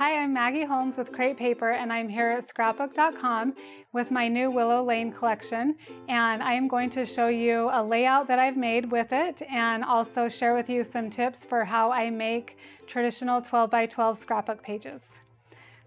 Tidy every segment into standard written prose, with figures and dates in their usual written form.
Hi, I'm Maggie Holmes with Crate Paper, and I'm here at Scrapbook.com with my new Willow Lane Collection, and I am going to show you a layout that I've made with it and also share with you some tips for how I make traditional 12 by 12 scrapbook pages.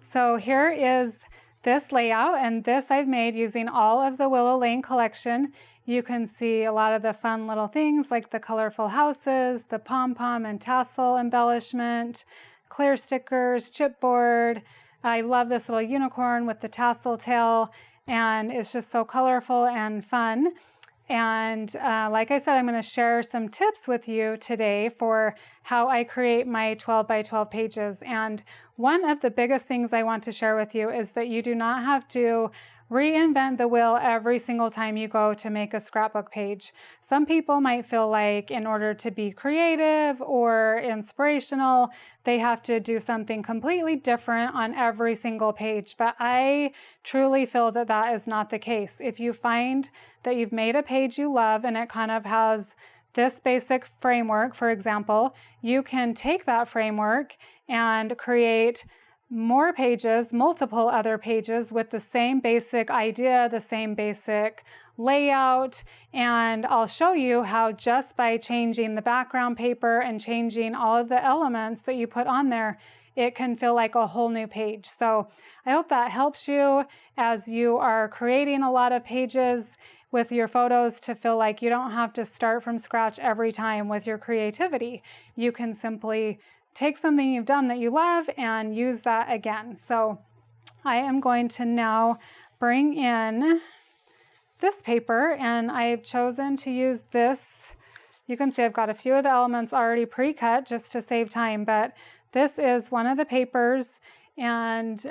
So here is this layout, and this I've made using all of the Willow Lane Collection. You can see a lot of the fun little things like the colorful houses, the pom-pom and tassel embellishment, clear stickers, chipboard. I love this little unicorn with the tassel tail, and it's just so colorful and fun. And like I said, I'm going to share some tips with you today for how I create my 12 by 12 pages. And one of the biggest things I want to share with you is that you do not have to reinvent the wheel every single time you go to make a scrapbook page. Some people might feel like in order to be creative or inspirational, they have to do something completely different on every single page. But I truly feel that that is not the case. If you find that you've made a page you love and it kind of has this basic framework, for example, you can take that framework and create more pages, multiple other pages with the same basic idea, the same basic layout, and I'll show you how just by changing the background paper and changing all of the elements that you put on there, it can feel like a whole new page. So I hope that helps you as you are creating a lot of pages with your photos to feel like you don't have to start from scratch every time with your creativity. You can simply take something you've done that you love and use that again. So I am going to now bring in this paper, and I've chosen to use this. You can see I've got a few of the elements already pre-cut just to save time, but this is one of the papers. And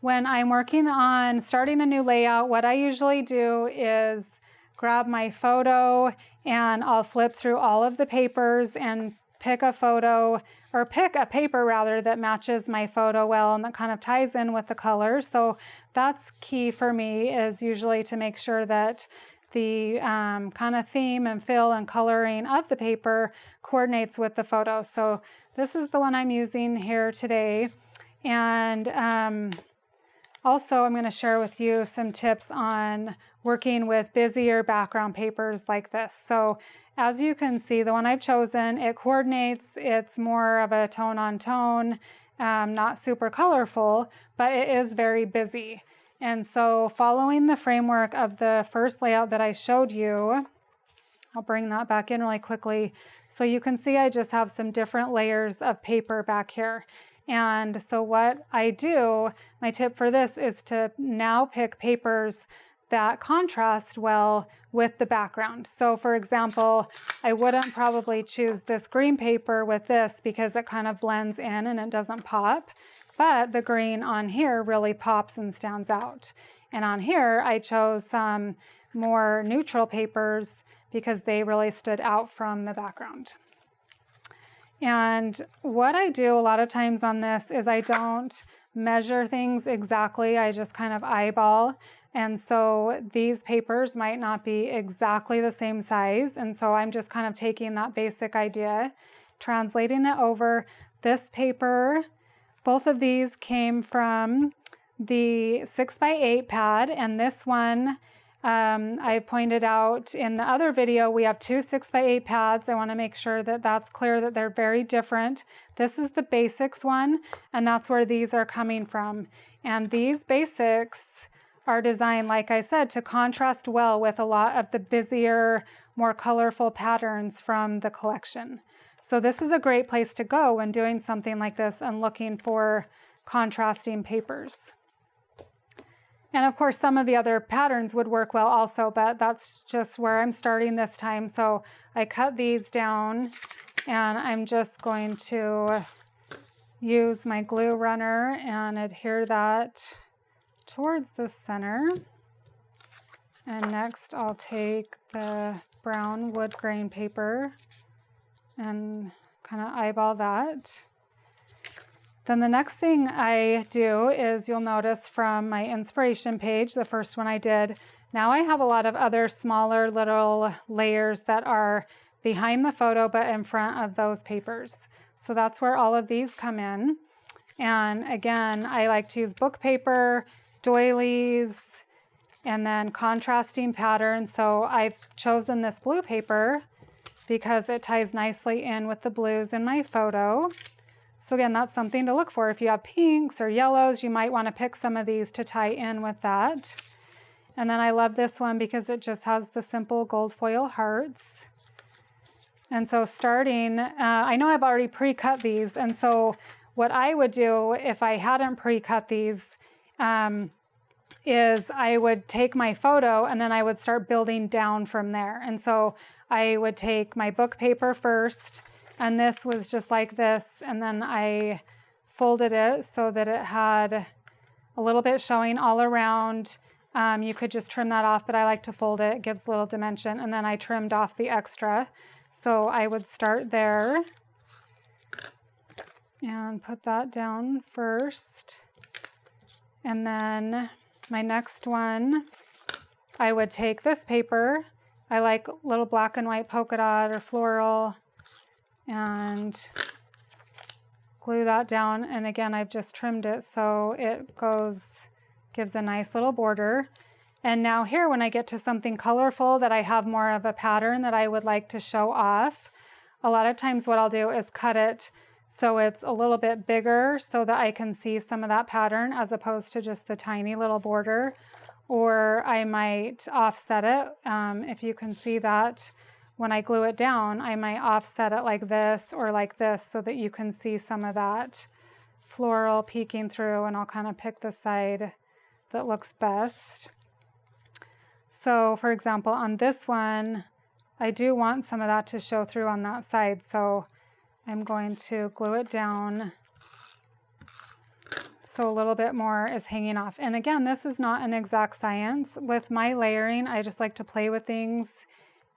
when I'm working on starting a new layout, what I usually do is grab my photo and I'll flip through all of the papers and pick a photo, or pick a paper rather, that matches my photo well and that kind of ties in with the color. So that's key for me, is usually to make sure that the kind of theme and fill and coloring of the paper coordinates with the photo. So this is the one I'm using here today. And also, I'm going to share with you some tips on working with busier background papers like this. So as you can see, the one I've chosen, it coordinates. It's more of a tone on tone, not super colorful, but it is very busy. And so following the framework of the first layout that I showed you, I'll bring that back in really quickly. So you can see I just have some different layers of paper back here. And so what I do, my tip for this is to now pick papers that contrast well with the background. So for example, I wouldn't probably choose this green paper with this because it kind of blends in and it doesn't pop. But the green on here really pops and stands out. And on here, I chose some more neutral papers because they really stood out from the background. And what I do a lot of times on this is I don't measure things exactly. I just kind of eyeball. And so these papers might not be exactly the same size. And so I'm just kind of taking that basic idea, translating it over. This paper, both of these came from the 6x8 pad, and this one I pointed out in the other video, we have two 6x8 pads. I want to make sure that that's clear that they're very different. This is the basics one, and that's where these are coming from. And these basics are designed, like I said, to contrast well with a lot of the busier, more colorful patterns from the collection. So this is a great place to go when doing something like this and looking for contrasting papers. And of course, some of the other patterns would work well also, but that's just where I'm starting this time. So I cut these down, and I'm just going to use my glue runner and adhere that towards the center. And next I'll take the brown wood grain paper and kind of eyeball that. Then the next thing I do is, you'll notice from my inspiration page, the first one I did, now I have a lot of other smaller little layers that are behind the photo but in front of those papers. So that's where all of these come in. And again, I like to use book paper, doilies, and then contrasting patterns. So I've chosen this blue paper because it ties nicely in with the blues in my photo. So again, that's something to look for. If you have pinks or yellows, you might want to pick some of these to tie in with that. And then I love this one because it just has the simple gold foil hearts. And so starting, I know I've already pre-cut these, and so what I would do if I hadn't pre-cut these is I would take my photo and then I would start building down from there. And so I would take my book paper first, and this was just like this, and then I folded it so that it had a little bit showing all around. You could just trim that off, but I like to fold it. It gives a little dimension, and then I trimmed off the extra. So I would start there and put that down first. And then my next one, I would take this paper. I like little black and white polka dot or floral, and glue that down. And again, I've just trimmed it so it gives a nice little border. And now here, when I get to something colorful that I have more of a pattern that I would like to show off, a lot of times what I'll do is cut it so it's a little bit bigger so that I can see some of that pattern as opposed to just the tiny little border. Or I might offset it. If you can see that when I glue it down, I might offset it like this or like this so that you can see some of that floral peeking through, and I'll kind of pick the side that looks best. So for example, on this one, I do want some of that to show through on that side. So I'm going to glue it down so a little bit more is hanging off. And again, this is not an exact science. With my layering, I just like to play with things,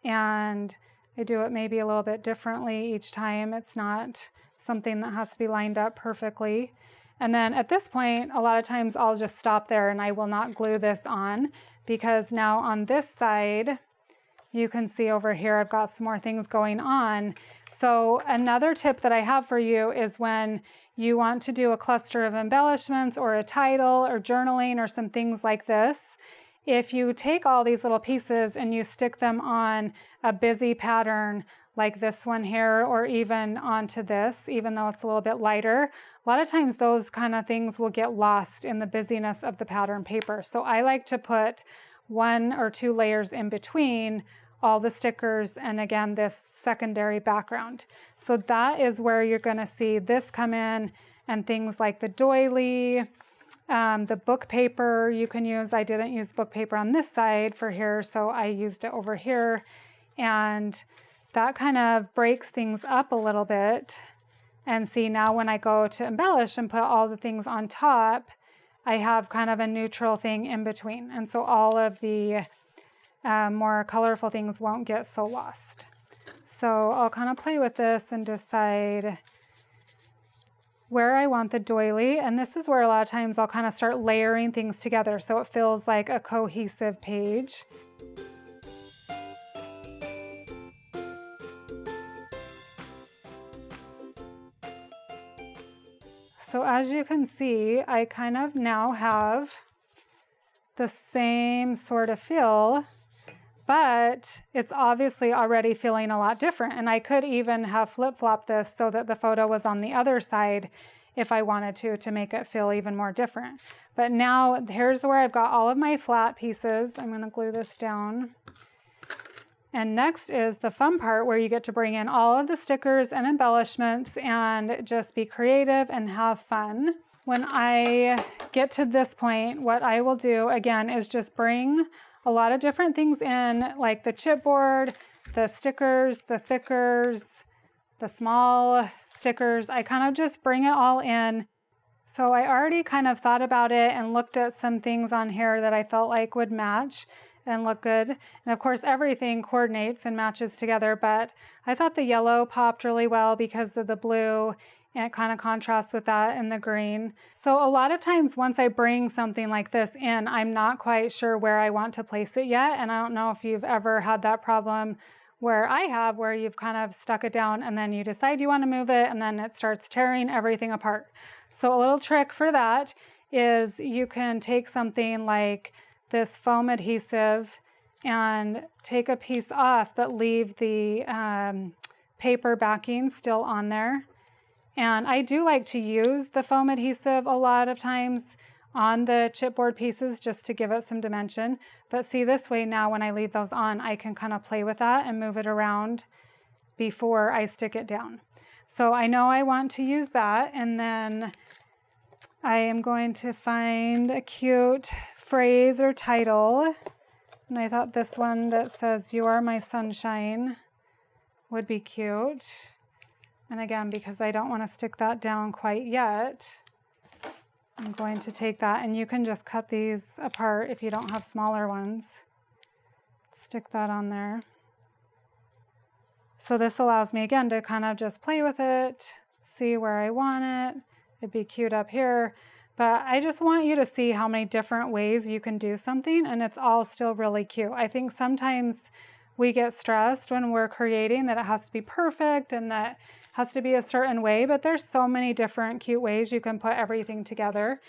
and I do it maybe a little bit differently each time. It's not something that has to be lined up perfectly. And then at this point, a lot of times I'll just stop there and I will not glue this on, because now on this side, you can see over here, I've got some more things going on. So another tip that I have for you is when you want to do a cluster of embellishments or a title or journaling or some things like this, if you take all these little pieces and you stick them on a busy pattern like this one here, or even onto this, even though it's a little bit lighter, a lot of times those kind of things will get lost in the busyness of the pattern paper. So I like to put 1 or 2 layers in between all the stickers and again this secondary background. So that is where you're going to see this come in, and things like the doily, the book paper you can use. I didn't use book paper on this side for here, so I used it over here, and that kind of breaks things up a little bit. And see, now when I go to embellish and put all the things on top, I have kind of a neutral thing in between, and so all of the more colorful things won't get so lost. So I'll kind of play with this and decide where I want the doily, and this is where a lot of times I'll kind of start layering things together so it feels like a cohesive page. So as you can see, I kind of now have the same sort of feel, but it's obviously already feeling a lot different. And I could even have flip-flopped this so that the photo was on the other side if I wanted to make it feel even more different. But now here's where I've got all of my flat pieces. I'm going to glue this down. And next is the fun part where you get to bring in all of the stickers and embellishments and just be creative and have fun. When I get to this point, what I will do again is just bring a lot of different things in, like the chipboard, the stickers, the thickers, the small stickers. I kind of just bring it all in. So I already kind of thought about it and looked at some things on here that I felt like would match and look good. And of course, everything coordinates and matches together, but I thought the yellow popped really well because of the blue, and it kind of contrasts with that and the green. So a lot of times once I bring something like this in, I'm not quite sure where I want to place it yet. And I don't know if you've ever had that problem where I have, where you've kind of stuck it down and then you decide you want to move it and then it starts tearing everything apart. So a little trick for that is you can take something like this foam adhesive and take a piece off, but leave the paper backing still on there. And I do like to use the foam adhesive a lot of times on the chipboard pieces just to give it some dimension. But see, this way now when I leave those on, I can kind of play with that and move it around before I stick it down. So I know I want to use that, and then I am going to find a cute phrase or title. And I thought this one that says, "You are my sunshine," would be cute. And again, because I don't want to stick that down quite yet, I'm going to take that, and you can just cut these apart if you don't have smaller ones. Stick that on there. So this allows me again to kind of just play with it, see where I want it. It'd be cute up here. But I just want you to see how many different ways you can do something, and it's all still really cute. I think sometimes we get stressed when we're creating that it has to be perfect and that it has to be a certain way, but there's so many different cute ways you can put everything together.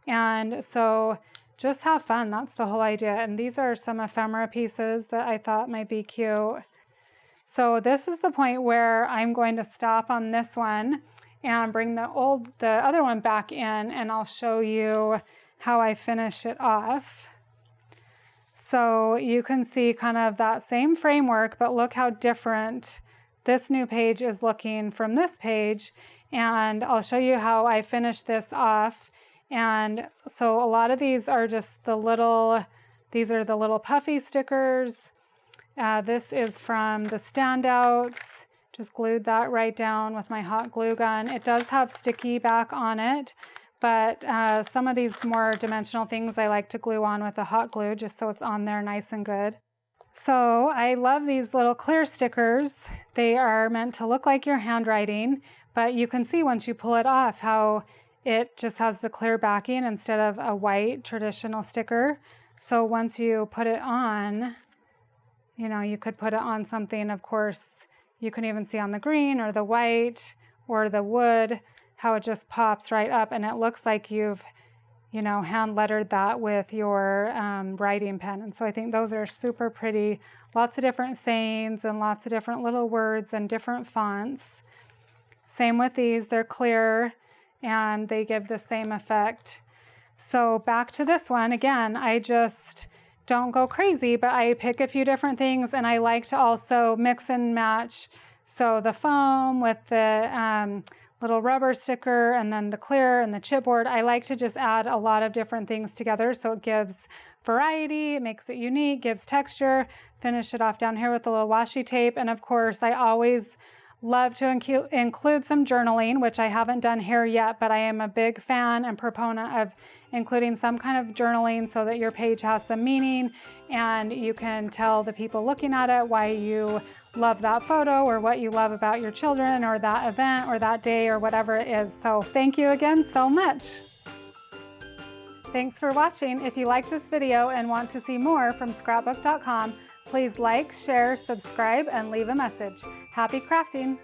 And so just have fun. That's the whole idea. And these are some ephemera pieces that I thought might be cute. So this is the point where I'm going to stop on this one and bring the other one back in, and I'll show you how I finish it off. So you can see kind of that same framework, but look how different this new page is looking from this page. And I'll show you how I finish this off. And so a lot of these are just these are the little puffy stickers. This is from the standouts. Just glued that right down with my hot glue gun. It does have sticky back on it, but some of these more dimensional things I like to glue on with the hot glue just so it's on there nice and good. So I love these little clear stickers. They are meant to look like your handwriting, but you can see once you pull it off how it just has the clear backing instead of a white traditional sticker. So once you put it on, you know, you could put it on something, of course, you can even see on the green or the white or the wood how it just pops right up, and it looks like you've, you know, hand lettered that with your writing pen. And so I think those are super pretty. Lots of different sayings and lots of different little words and different fonts. Same with these, they're clear and they give the same effect. So back to this one, again, I just don't go crazy, but I pick a few different things, and I like to also mix and match. So the foam with the little rubber sticker and then the clear and the chipboard, I like to just add a lot of different things together so it gives variety, it makes it unique, gives texture. Finish it off down here with a little washi tape. And of course, I always love to include some journaling, which I haven't done here yet, but I am a big fan and proponent of including some kind of journaling so that your page has some meaning and you can tell the people looking at it why you love that photo or what you love about your children or that event or that day or whatever it is. So thank you again so much. Thanks for watching. If you like this video and want to see more from Scrapbook.com, please like, share, subscribe, and leave a message. Happy crafting!